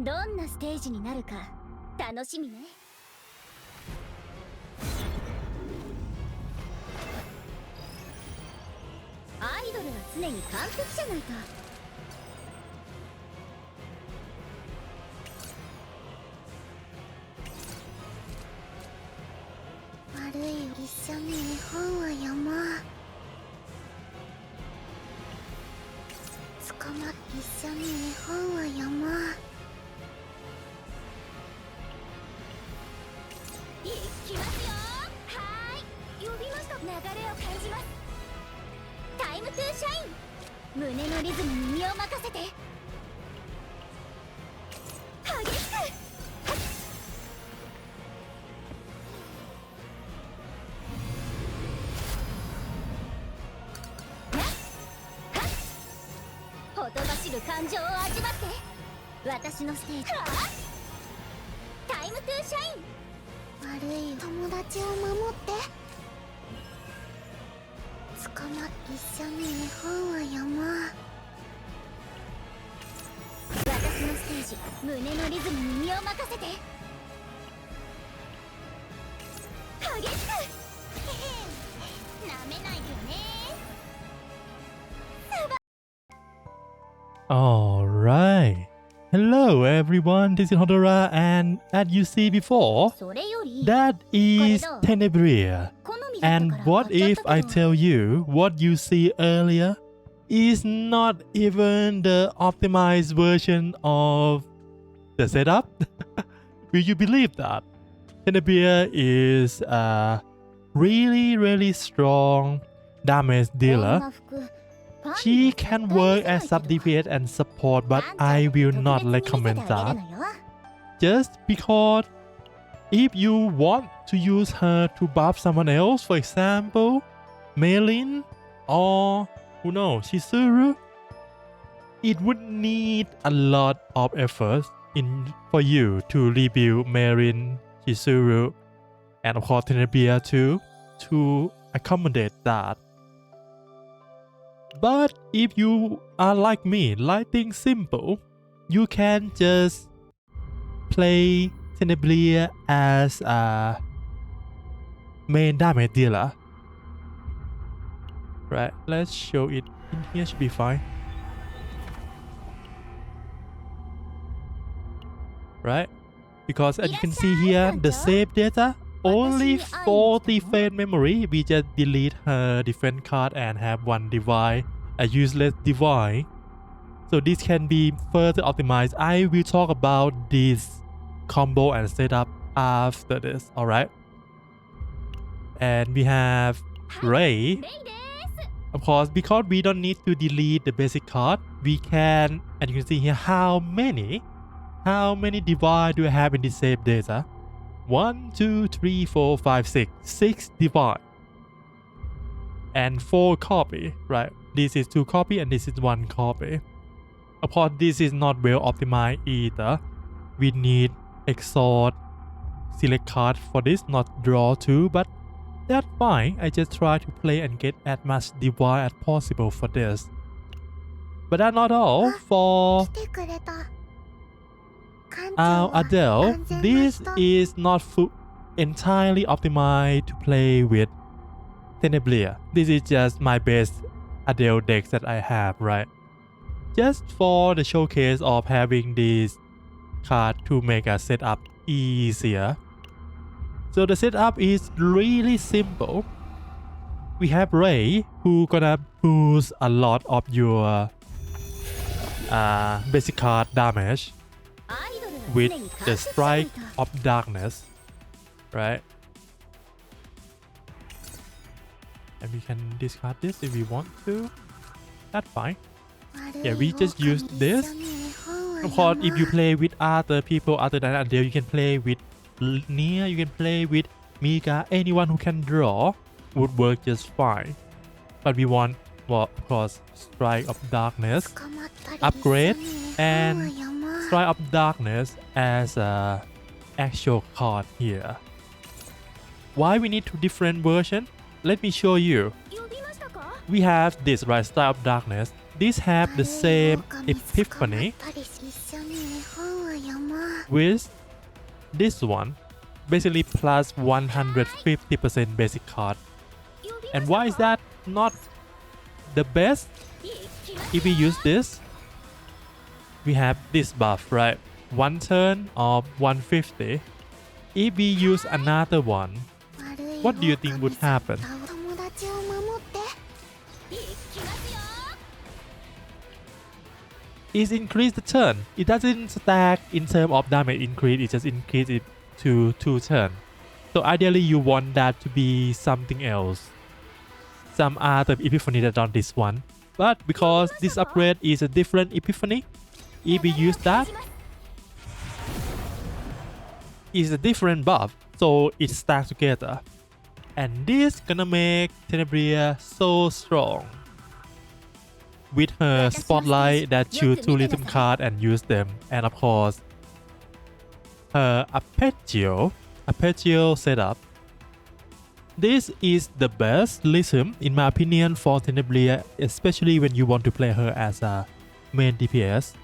どんなステージになるか楽しみね。アイドルは常に完璧じゃないと。悪いよ、一緒に絵本を読もう。一緒に絵本を読もう。いきますよ。はーい、呼びました。流れを感じます。タイムトゥーシャイン。胸のリズムに身を任せて。激しく。ほとばしる感情を味わって。私のステージ。タイムトゥーシャイン。悪い友達を守って。一緒に絵本を読もう。私のステージ。胸のリズムに身を任せて。激しく。なめないでね。Alright. Hello everyone, this is Hodora, and as you see before, それより that is Tenebria. 好みだった And から what 買っ if ちゃった I けど。 tell you what you see earlier is not even the optimized version of the setup? Will you believe that? Tenebria is a really strong damage こん dealer. な服ファン She には can 絶対 work 見せない as けど sub DPS and support, but ワンちゃん I に will 特 not 別に見せて recommend あげる that. のよ。 Just because if you want to use her to buff someone else, for example, Melin or who knows, Chizuru, it would need a lot of effort for you to rebuild Melin, Chizuru, and of course Tenebria too, to accommodate that. But if you are like me, like things simple, you can just play Tenebria as a main damage dealer. Right, let's show it in here, should be fine. Right, because as you can see here, the save data only 40 frame memory. We just delete her defense card and have one device, a useless device. So this can be further optimized. I will talk about this combo and setup after this. Alright, and we have Ray. レイです。 Of course, because we don't need to delete the basic card, we can, and you can see here how many device do I have in this save data? 1, 2, 3, 4, 5, 6. 6 device. And 4 copy, right? This is 2 copy and this is 1 copy. Of course, this is not well optimized either. We need exhaust select card for this, not draw 2, but that's fine. I just try to play and get as much device as possible for this. But that's not all. For 来てくれた。館長 our は Adele, 安全な this 人。 is not entirely optimized to play with Tenebria. This is just my best Adele decks that I have, right? Just for the showcase of having this card to make a setup easier. So the setup is really simple. We have Ray, who gonna boost a lot of your basic card damage アイドルは with 常に the 完璧じゃない strike と。 of darkness, right? And we can discard this if we want to. That's fine. 悪い Yeah, we just 狼 use 一 this. 緒に絵本を Of 読 course, も if you う。 play with other people other than Adele, you can play with Nia, you can play with Mika, anyone who can draw would work just fine. But we want, well, of course, Strike of Darkness, 捕まったり upgrade 一緒に絵本を読もう。 Strike of Darkness as a actual card here. Why we need two different versions? Let me show you. 呼びましたか？ We have this, right, Strike of Darkness. These have the same 悪い狼捕まっ epiphany. たり一緒に絵本を読もう。with this one, basically plus 150% basic card. And why is that not the best? If we use this, we have this buff, right? One turn of 150. If we use another one, what do you think would happen? It increase the turn. It doesn't stack in terms of damage increase. It just increase it to 2 turns. So ideally you want that to be something else. Some other epiphany than on this one. But because this upgrade is a different epiphany, if we use that, it's a different buff. So it stacks together. And this gonna make Tenebria so strong. With her spotlight that choose 2 rhythm cards and use them. And of course, her arpeggio setup. This is the best rhythm in my opinion for Tenebria, especially when you want to play her as a main DPS.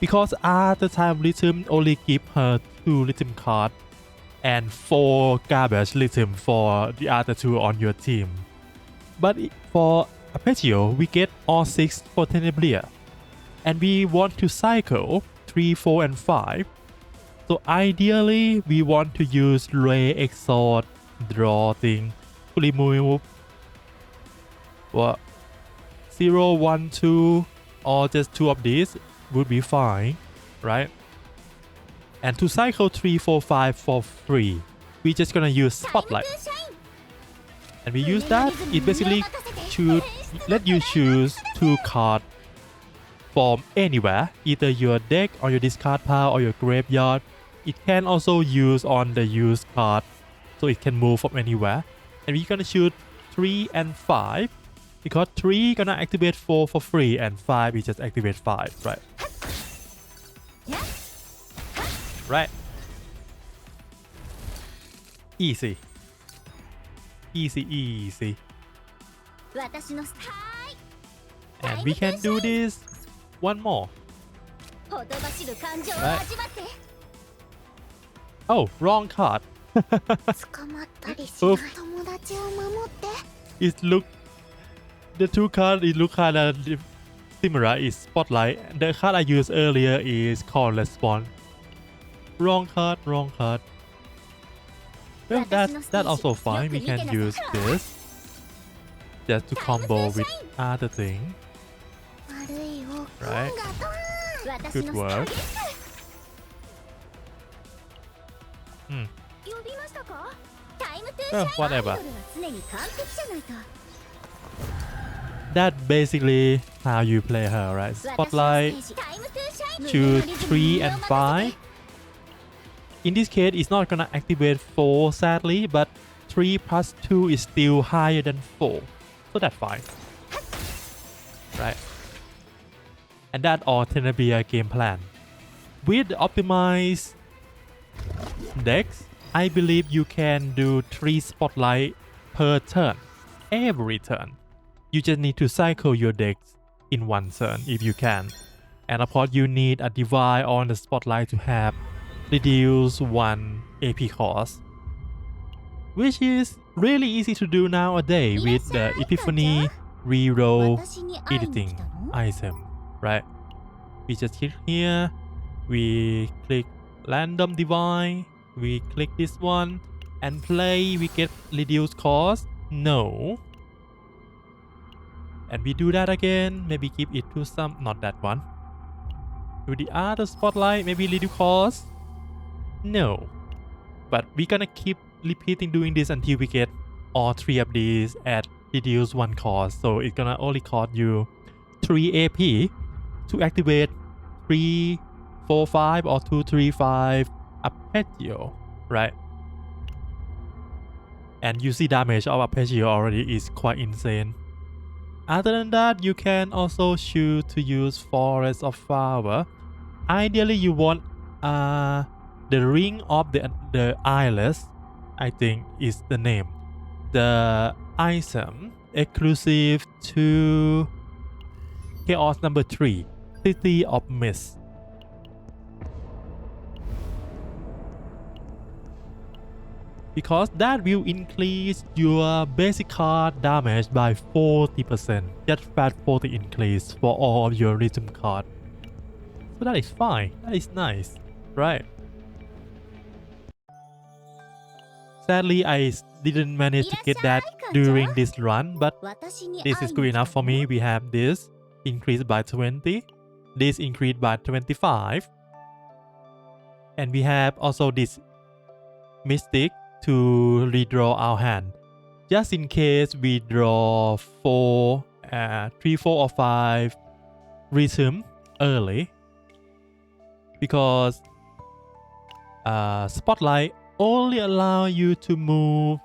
Because other time rhythm only give her 2 rhythm cards and 4 garbage rhythm for the other 2 on your team. But for arpeggio, we get all 6 for Tenebria. And we want to cycle 3, 4, and 5. So ideally, we want to use Ray Exort draw thing to remove 0, 1, 2, or just 2 of these would be fine, right? And to cycle 3, 4, 5 for free, we're just gonna use Spotlight. And we use that, it basically let you choose 2 cards from anywhere, either your deck or your discard pile or your graveyard. It can also use on the use card, so it can move from anywhere. And we're gonna shoot 3 and 5, because 3 gonna activate 4 for free and 5 is just activate 5, right? Right. Easy. Easy. And we can do this one more. Right. Oh, wrong card. Oof. It look, the 2 cards it look kind of similar. Is Spotlight. The card I used earlier is Call Response. Wrong card. Well, that's also fine. We can use this just to combo with other thing. Right? Good work. Well, whatever. That's basically how you play her, right? Spotlight, choose 3 and 5. In this case, it's not gonna activate 4 sadly, but 3 plus 2 is still higher than 4. So that's fine. Right? And that's all Tenebria game plan. With the optimized decks, I believe you can do 3 spotlight per turn. Every turn. You just need to cycle your decks in 1 turn if you can. And of course you need a divide on the spotlight to have reduce 1 AP cost. Which is really easy to do nowadays with the Epiphany reroll editing item, right? We just click here, we click random divide, we click this one and play, we get reduced cost, no. And we do that again, maybe keep it to some, not that one. Do the other spotlight, maybe reduce cost, no. But we're gonna keep repeating doing this until we get all 3 of these at reduce 1 cost. So it's gonna only cost you 3 AP to activate 3, 4, 5 or 2, 3, 5 arpeggio, right? And you see damage of arpeggio already is quite insane. Other than that, you can also choose to use Forest of Flower. Ideally, you want the Ring of the Eyeless, I think is the name. The item exclusive to Chaos number 3, City of Mist. because that will increase your basic card damage by 40%. Just flat 40 increase for all of your rhythm card. So that is fine. That is nice, right? Sadly, I didn't manage to get that during this run, but this is good enough for me. We have this increased by 20, this increased by 25, and we have also this mystic to redraw our hand, just in case we draw 3, 4, or 5 rhythm early, because Spotlight only allow you to move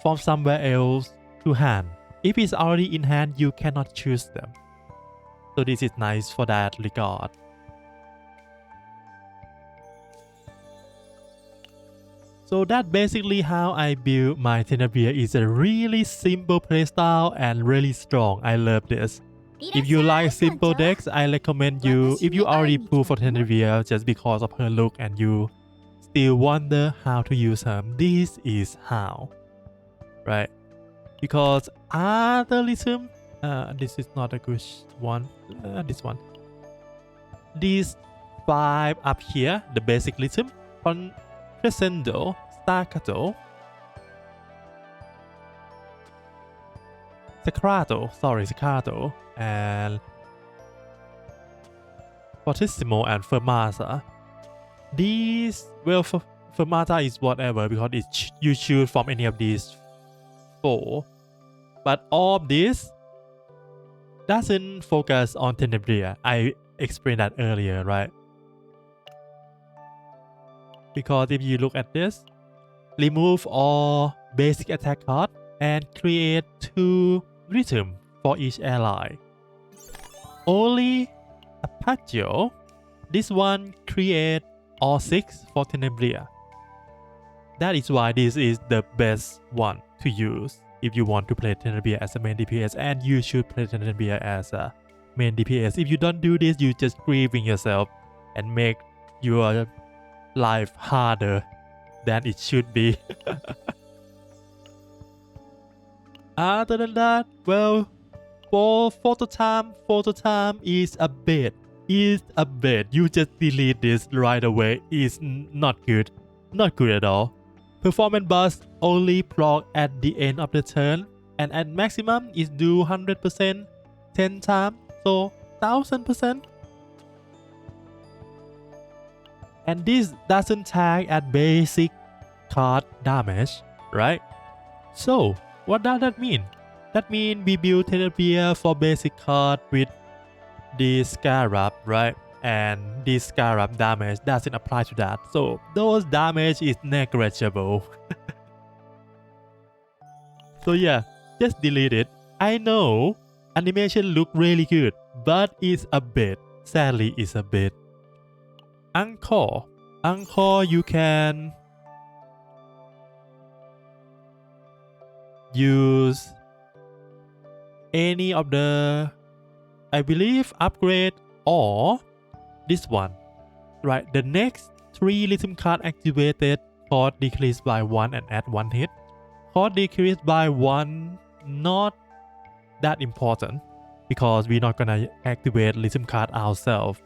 from somewhere else to hand. If it's already in hand, you cannot choose them. So this is nice for that regard. So that's basically how I build my Tenebria. It's a really simple playstyle and really strong. I love this. If you like simple decks, I recommend you, if you already pull for Tenebria just because of her look and you still wonder how to use her, this is how, right? Because other rhythm, this is not a good one, this one. These 5 up here, the basic rhythm, crescendo, staccato, staccato, and fortissimo and fermata. These, well, fermata is whatever because you choose from any of these 4. But all of this doesn't focus on Tenebria. I explained that earlier, right? Because if you look at this, remove all basic attack card and create 2 rhythm for each ally. Only Apache, this one create all 6 for Tenebria. That is why this is the best one to use if you want to play Tenebria as a main DPS, and you should play Tenebria as a main DPS. If you don't do this, you just grieving yourself and make your life harder than it should be. Other than that, well, for photo time is a bit. You just delete this right away. It's not good. Not good at all. Performance boost only proc at the end of the turn, and at maximum is do 100% 10 times, so 1000%. And this doesn't tag at basic card damage, right? So what does that mean? That means we build Tenebria for basic card with the Scarab, right? And this Scarab damage doesn't apply to that, so those damage is negligible. So yeah, just delete it. I know animation look really good, but it's a bit, sadly it's a bit. Encore, you can use any of the, I believe, upgrade or this one, right? The next 3 rhythm card activated, cost decreased by 1 and add 1 hit. Cost decreased by 1, not that important because we're not gonna activate rhythm card ourselves.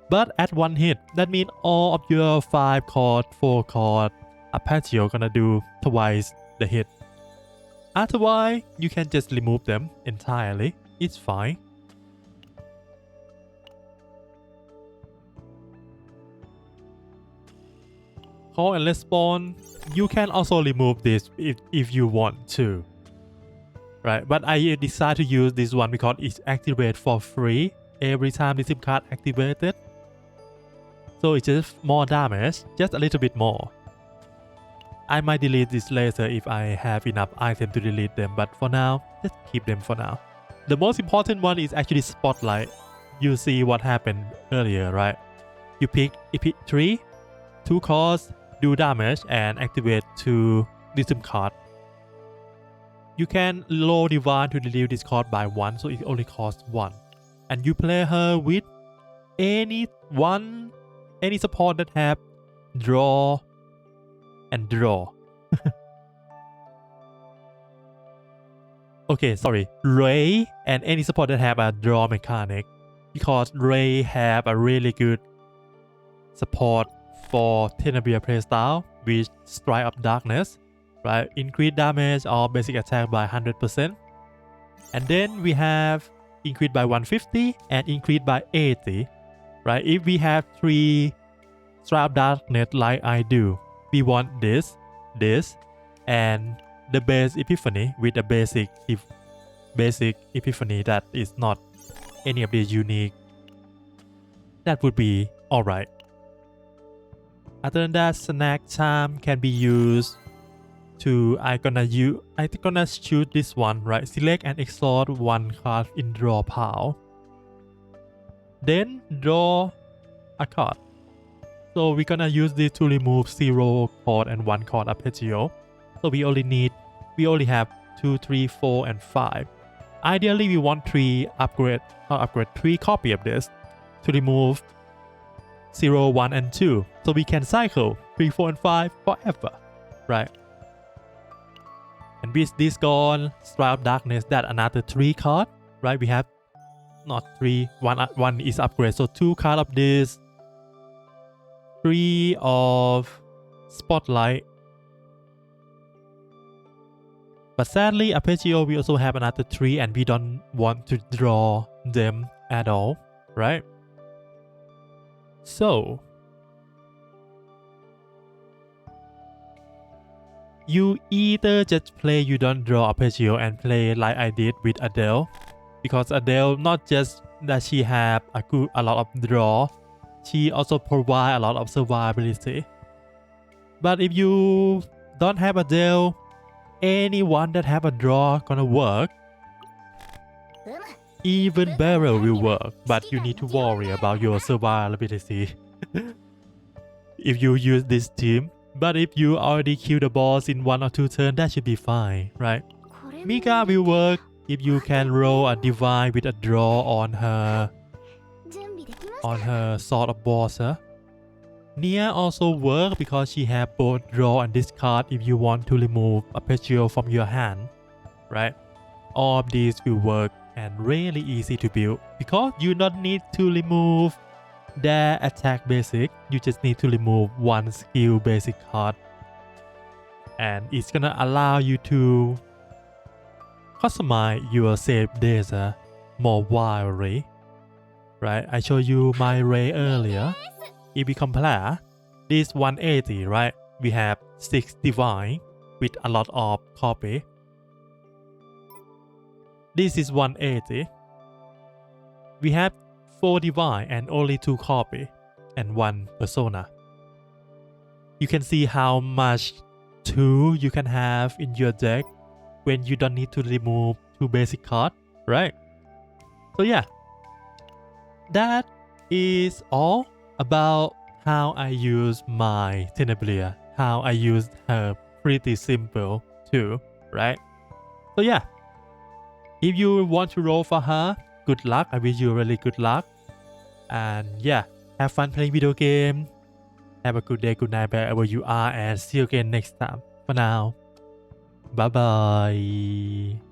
But at 1 hit, that means all of your 5 card, 4 card Apache gonna do twice the hit. Otherwise, you can just remove them entirely. It's fine. Call and respawn, you can also remove this if you want to, right? But I decided to use this one because it's activated for free every time the SIM card activated, so it's just more damage, just a little bit more. I might delete this later if I have enough items to delete them, but for now, just keep them for now. The most important one is actually Spotlight. You see what happened earlier, right? You pick 3, 2 cards, do damage and activate 2 rhythm card. You can low divine to reduce this card by 1, so it only costs 1. And you play her with any support that have draw and draw. Okay, sorry, Ray and any support that have a draw mechanic, because Ray have a really good support for Tenebria playstyle with Strike of Darkness, right? Increase damage or basic attack by 100%. And then we have increase by 150 and increase by 80, right? If we have 3 Strike of Darkness like I do, we want this, and the base epiphany with a basic epiphany that is not any of these unique. That would be alright. Other than that, snack charm can be used to I gonna shoot this one, right? Select and exhaust one card in draw pile. Then draw a card. So we're gonna use this to remove 0 card and 1 card arpeggio. So we only have 2, 3, 4, and 5. Ideally, we want 3 copy of this to remove 0, 1, and 2. So we can cycle 3, 4, and 5 forever, right? And with this gone, Strike of Darkness, that another 3 card, right? We have not 3, 1 is upgrade. So 2 card of this, 3 of Spotlight. But sadly, arpeggio we also have another 3 and we don't want to draw them at all, right? So you either just play you don't draw arpeggio and play like I did with Adele, because Adele not just that she have a lot of draw, she also provide a lot of survivability. But if you don't have Adele, anyone that have a draw gonna work. Even barrel will work, but you need to worry about your survivability if you use this team. But if you already kill the boss in 1 or 2 turns, that should be fine, right? Mika will work if you can roll a divine with a draw on her Sword of Boss. Nia also work because she have both draw and discard if you want to remove arpeggio from your hand, right? All of these will work and really easy to build because you don't need to remove their attack basic, you just need to remove 1 skill basic card, and it's gonna allow you to customize your save data more wildly, right? I showed you my Ray earlier. If we compare this 180, right? We have 6 divine with a lot of copy. This is 180. We have 4 divine and only 2 copy and 1 persona. You can see how much 2 you can have in your deck when you don't need to remove 2 basic cards, right? So yeah, that is all about how I use my Tenebria, how I use her pretty simple too, right? So yeah, if you want to roll for her, good luck. I wish you really good luck. And yeah, have fun playing video game. Have a good day, good night wherever you are, and see you again next time. For now, bye bye.